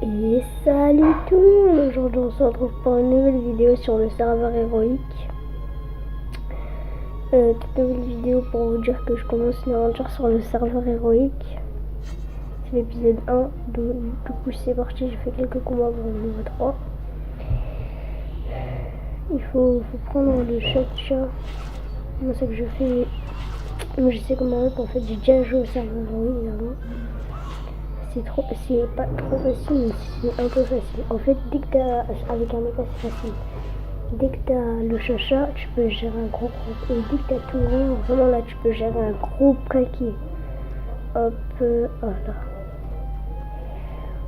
Et salut tout le monde, aujourd'hui on se retrouve pour une nouvelle vidéo sur le serveur héroïque. Toute nouvelle vidéo pour vous dire que je commence une aventure sur le serveur héroïque. C'est l'épisode 1, donc du coup c'est parti, j'ai fait quelques combats pour le niveau 3. Il faut prendre le chat. Moi c'est que je fais, moi je sais comment mettre, en fait j'ai déjà joué au serveur héroïque avant. C'est pas trop facile, mais c'est un peu facile. En fait, dès que t'as, avec un mecha c'est facile. Dès que t'as le chacha, tu peux gérer un gros groupe. Et dès que t'as tout rond, vraiment là, tu peux gérer un gros paquet. Hop, voilà.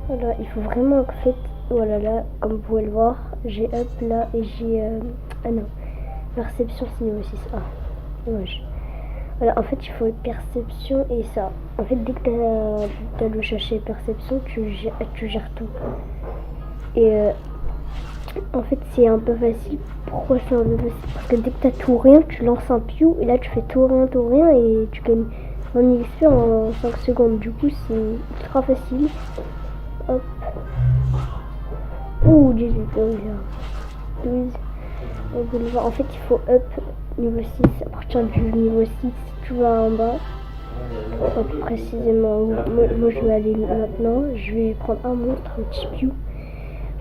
Voilà, il faut vraiment en fait, voilà là, comme vous pouvez le voir, j'ai up là et j'ai, ah non, perception c'est niveau 6. Ah, dommage. Voilà, en fait, il faut perception et ça. En fait, dès que t'as le chacha et perception, tu gères tout. Et en fait, c'est un peu facile. Pourquoi c'est un peu facile? Parce que dès que t'as tout rien, tu lances un piou et là, tu fais tout rien et tu gagnes 20 XP en 5 secondes. Du coup, c'est ultra facile. Hop. Ouh, 18, 12. En fait, il faut up niveau 6. À partir du niveau 6, tu vas en bas. Enfin, plus précisément, moi je vais aller maintenant. Je vais prendre un monstre, un petit piou.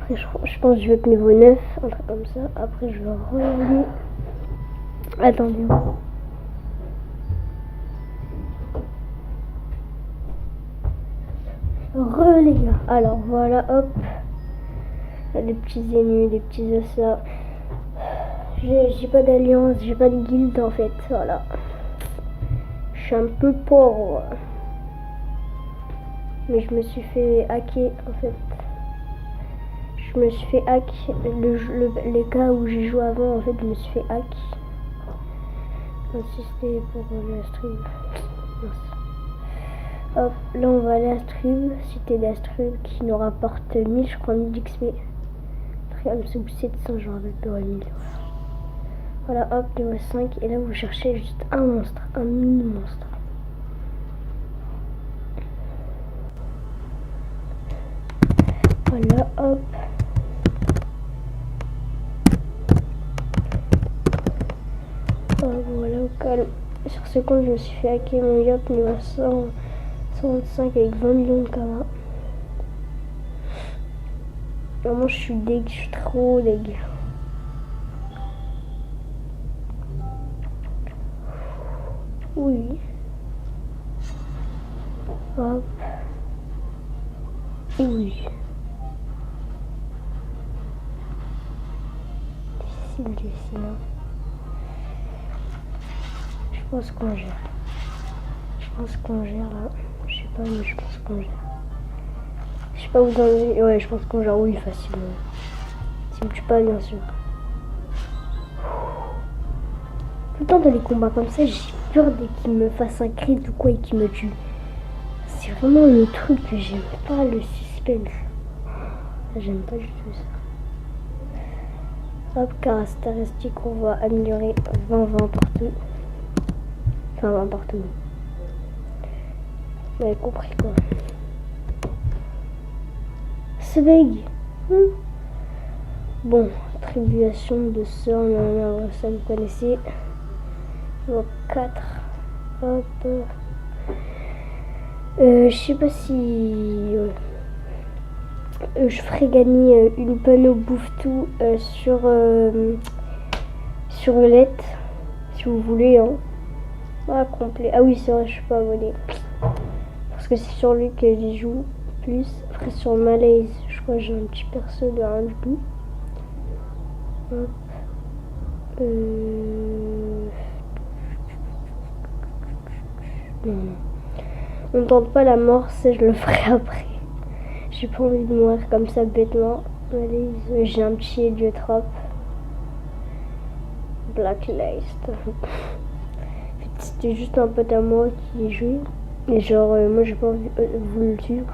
Après, je pense que je vais être niveau 9, un truc comme ça. Après, je vais regarder. Attendez. Les gars. Alors, voilà, hop. Les petits ennemis, les petits osas. J'ai pas d'alliance, j'ai pas de guilde en fait. Voilà. Je suis un peu pauvre. Mais je me suis fait hacker en fait. Je me suis fait hack. Les cas où j'ai joué avant, en fait, je me suis fait hack. Si c'était pour la stream. Hop, là on va aller à stream. Cité d'Astrub qui nous rapporte 1000, je crois, 1000 XP. Après, c'est 700, je me rappelle plus, 1000. Voilà, hop, niveau 5. Et là, vous cherchez juste un monstre, un mini monstre. Voilà, hop. Voilà, au calme. Sur ce compte, je me suis fait hacker mon yop niveau 125 avec 20 millions de kamas. Vraiment, je suis deg, je suis trop deg. Oui. Hop. Oui. Difficile, hein. Je pense qu'on gère. Là. Je sais pas, mais je pense qu'on gère. Je sais pas où vous en êtes. Ouais, je pense qu'on gère, oui, facilement. Si me tue pas, bien sûr. Tout le temps dans les combats comme ça, j'ai peur dès qu'il me fasse un crit ou quoi et qu'il me tue. C'est vraiment le truc que j'aime pas, le suspense. J'aime pas du tout ça. Hop, caractéristique, on va améliorer 20-20 partout. Enfin, 20 partout. Vous avez compris quoi. Sveig. Bon, attribution de sort, ça vous connaissez. Niveau 4. Hop. Je sais pas si je ferai gagner une panneau bouffe-tout sur Roulette, si vous voulez. Hein. Ah, complet. Ah oui, c'est vrai, je suis pas abonné. Parce que c'est sur lui que j'y joue plus. Après, sur Malaise, je crois que j'ai un petit perso de un coup. Hop. Non. On tente pas la mort, ça je le ferai après. J'ai pas envie de mourir comme ça bêtement. Allez, j'ai un petit Heliotrope. Blacklist. C'était juste un pote à moi qui jouait. Et genre, moi j'ai pas envie vous le suivre.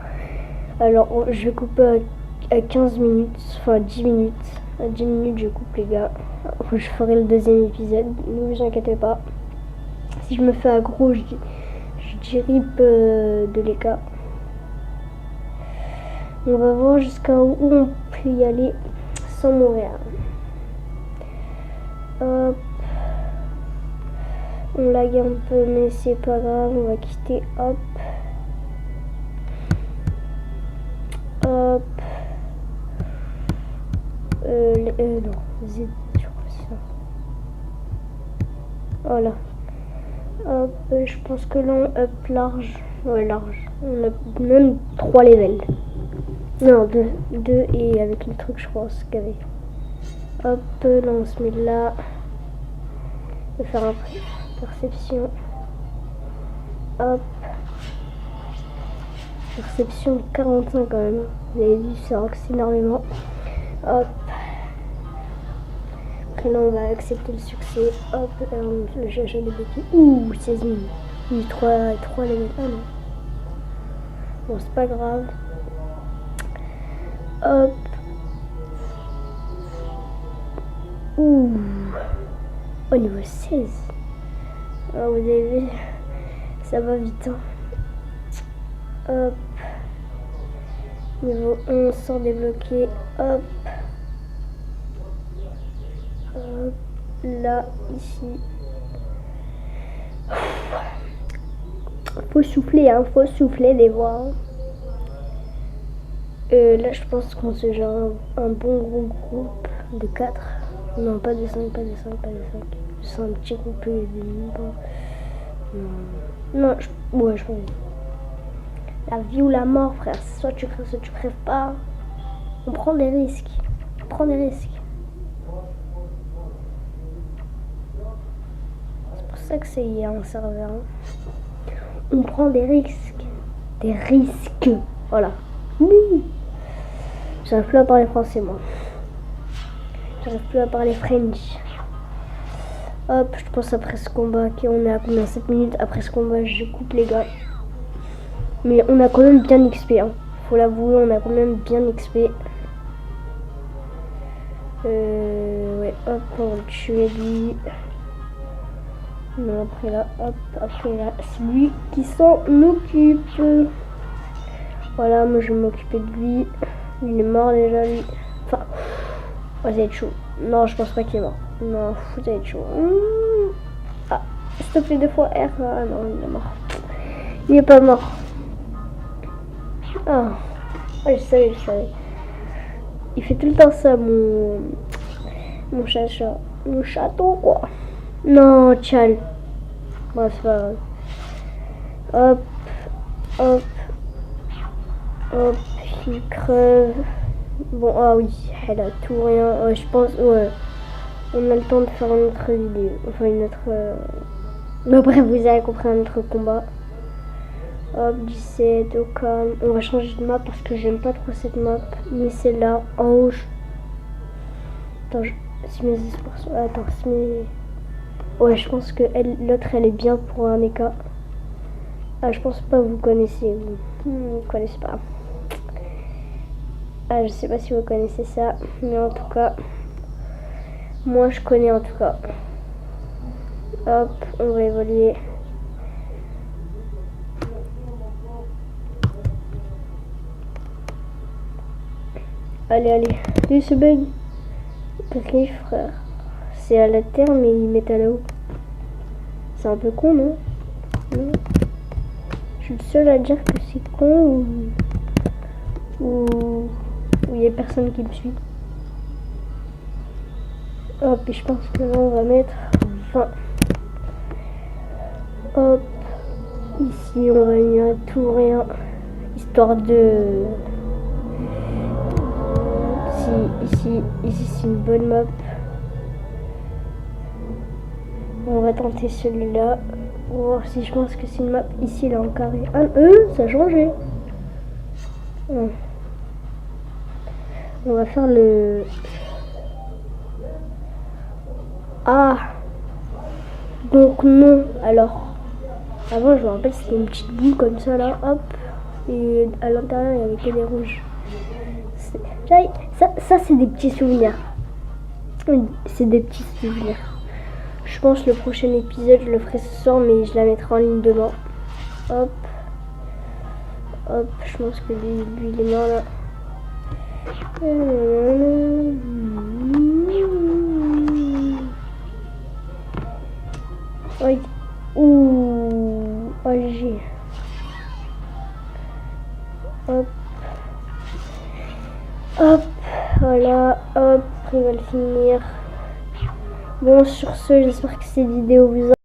Alors, je vais couper à 15 minutes, enfin 10 minutes. À 10 minutes, je coupe les gars. Je ferai le deuxième épisode, ne vous inquiétez pas. Si je me fais aggro, je dis rip de l'écart. On va voir jusqu'à où on peut y aller sans mourir. Hop. On lag un peu, mais c'est pas grave, on va quitter. Hop. Hop. Non, Z, je crois que c'est ça. Voilà. Hop, je pense que là on up large. Ouais, large. On a même 3 levels. Non, 2 et avec le truc, je pense qu'il y avait. Hop, là on se met là. On va faire un perception. Hop. Perception 45 quand même. Vous avez vu, ça roxe énormément. Hop. Après là on va accepter le succès. Hop, le jeu j'ai débloqué. Ouh, 16 000. Oui, 3 levels. Ah non. Bon, c'est pas grave. Hop. Ouh. Au niveau 16. Ah, vous avez vu, ça va vite. Hein. Hop. Niveau 11 sans débloquer. Hop. Hop. Là, ici. Faut souffler, hein. Faut souffler des voix. Hein. Là, je pense qu'on se gère un bon gros groupe de 4. Non, pas de 5, pas de 5, pas de 5. C'est un petit groupe de non, ouais, je pense. La vie ou la mort, frère. Soit tu crèves pas. On prend des risques. On prend des risques. C'est pour ça que c'est un serveur. Hein. On prend des risques. Des risques. Voilà. Oui. J'arrive plus à parler français, moi. J'arrive plus à parler French. Hop, je pense après ce combat, on est à combien 7 minutes après ce combat, je coupe les gars. Mais on a quand même bien XP, hein. Faut l'avouer, on a quand même bien XP. Ouais, hop, on va le tuer lui. Non, après là, hop, après là, c'est lui qui s'en occupe. Voilà, moi je vais m'occuper de lui. Il est mort déjà, lui. Enfin, oh, ça va être chaud. Non, je pense pas qu'il est mort. Non, ça va être chaud. Ah, s'il te plaît, 2 fois R. Ah non, il est mort. Il est pas mort. Ah, oh, je savais. Il fait tout le temps ça, mon chacha. Mon chaton, quoi. Non, tchal. Bon, c'est pas grave. Hop, hop, hop, il crève. Bon, ah oui, elle a tout rien. Je pense, ouais. On a le temps de faire une autre vidéo. Enfin, une autre. Mais bref, vous avez compris un autre combat. Hop, 17, au calme. On va changer de map parce que j'aime pas trop cette map. Mais celle-là, en haut. Attends, si mes espoirs sont. Attends, si mes. Ouais, je pense que l'autre, elle est bien pour un écart. Ah, je pense pas vous connaissez. Vous connaissez pas. Ah, je sais pas si vous connaissez ça. Mais en tout cas. Moi, je connais en tout cas. Hop, on va évoluer. Allez. Lui, ce bug. Griffe, frère. C'est à la terre, mais ils mettent à la haut. C'est un peu con, non? Non. Je suis le seul à dire que c'est con ou il y a personne qui me suit. Hop, et je pense que là on va mettre 20. Hop, ici on va mettre un tout rien, histoire de. Ici c'est une bonne map. On va tenter celui-là. On va voir si je pense que c'est une map. Ici là en carré. Ah, ça a changé. On va faire le. Ah, donc non. Alors, avant je me rappelle c'était une petite boule comme ça là, hop, et à l'intérieur il y avait que des rouges. Ça c'est des petits souvenirs. C'est des petits souvenirs. Je pense que le prochain épisode je le ferai ce soir, mais je la mettrai en ligne demain. Hop, je pense que lui il est mort là. Aïe. Ouh. J'ai. Hop. Hop. Voilà. Hop. Il va le finir. Bon, sur ce, j'espère que cette vidéo vous a